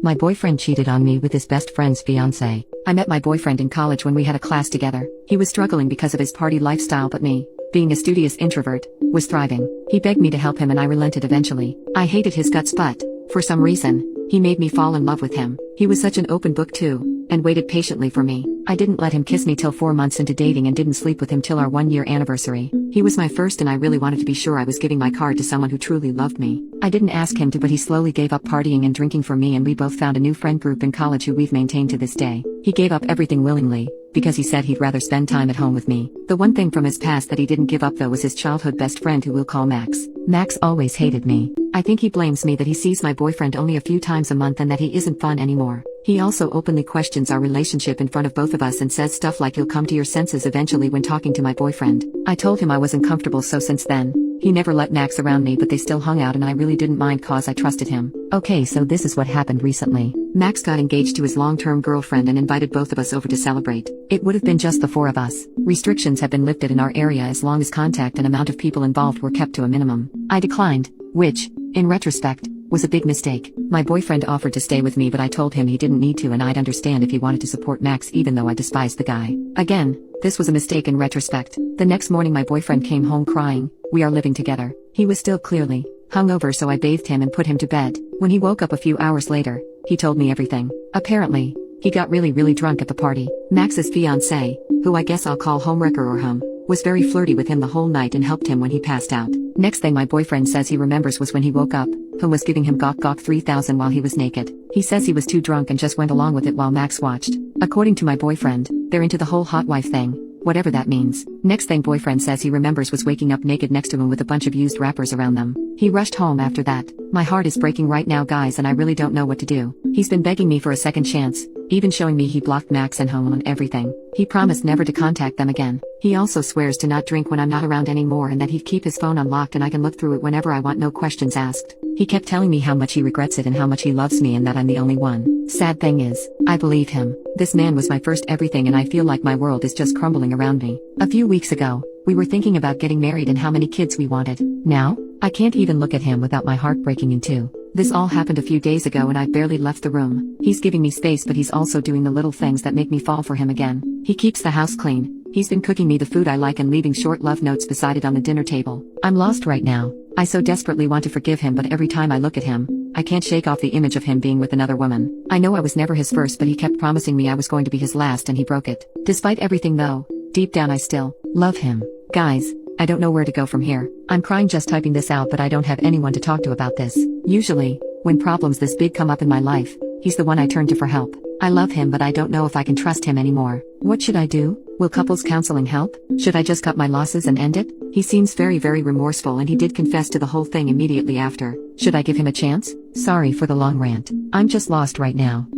My boyfriend cheated on me with his best friend's fiancé. I met my boyfriend in college when we had a class together. He was struggling because of his party lifestyle, but me, being a studious introvert, was thriving. He begged me to help him and I relented eventually. I hated his guts, but, for some reason, he made me fall in love with him. He was such an open book too, and waited patiently for me. I didn't let him kiss me till 4 months into dating and didn't sleep with him till our 1-year anniversary. He was my first and I really wanted to be sure I was giving my card to someone who truly loved me. I didn't ask him to, but he slowly gave up partying and drinking for me, and we both found a new friend group in college who we've maintained to this day. He gave up everything willingly, because he said he'd rather spend time at home with me. The one thing from his past that he didn't give up though was his childhood best friend, who we'll call Max. Max always hated me. I think he blames me that he sees my boyfriend only a few times a month and that he isn't fun anymore. He also openly questions our relationship in front of both of us and says stuff like you'll come to your senses eventually when talking to my boyfriend. I told him I wasn't comfortable, so since then, he never let Max around me, but they still hung out and I really didn't mind cause I trusted him. Okay, so this is what happened recently. Max got engaged to his long-term girlfriend and invited both of us over to celebrate. It would have been just the 4 of us. Restrictions have been lifted in our area as long as contact and amount of people involved were kept to a minimum. I declined, which, in retrospect, was a big mistake. My boyfriend offered to stay with me, but I told him he didn't need to and I'd understand if he wanted to support Max even though I despised the guy. Again, this was a mistake in retrospect. The next morning my boyfriend came home crying. We are living together. He was still clearly hungover, so I bathed him and put him to bed. When he woke up a few hours later, he told me everything. Apparently, he got really drunk at the party. Max's fiancé, who I guess I'll call homewrecker or hum, was very flirty with him the whole night and helped him when he passed out. Next thing my boyfriend says he remembers was when he woke up, Hum was giving him gawk 3000 while he was naked. He says he was too drunk and just went along with it while Max watched. According to my boyfriend, they're into the whole hot wife thing, whatever that means. Next thing boyfriend says he remembers was waking up naked next to him with a bunch of used wrappers around them. He rushed home after that. My heart is breaking right now, guys, and I really don't know what to do. He's been begging me for a second chance, even showing me he blocked Max and Hum on everything. He promised never to contact them again. He also swears to not drink when I'm not around anymore and that he'd keep his phone unlocked and I can look through it whenever I want, no questions asked. He kept telling me how much he regrets it and how much he loves me and that I'm the only one. Sad thing is, I believe him. This man was my first everything and I feel like my world is just crumbling around me. A few weeks ago, we were thinking about getting married and how many kids we wanted. Now, I can't even look at him without my heart breaking in two. This all happened a few days ago and I've barely left the room. He's giving me space, but he's also doing the little things that make me fall for him again. He keeps the house clean. He's been cooking me the food I like and leaving short love notes beside it on the dinner table. I'm lost right now. I so desperately want to forgive him, but every time I look at him, I can't shake off the image of him being with another woman. I know I was never his first, but he kept promising me I was going to be his last and he broke it. Despite everything though, deep down I still love him. Guys, I don't know where to go from here. I'm crying just typing this out, but I don't have anyone to talk to about this. Usually, when problems this big come up in my life, he's the one I turn to for help. I love him, but I don't know if I can trust him anymore. What should I do? Will couples counseling help? Should I just cut my losses and end it? He seems very remorseful and he did confess to the whole thing immediately after. Should I give him a chance? Sorry for the long rant. I'm just lost right now.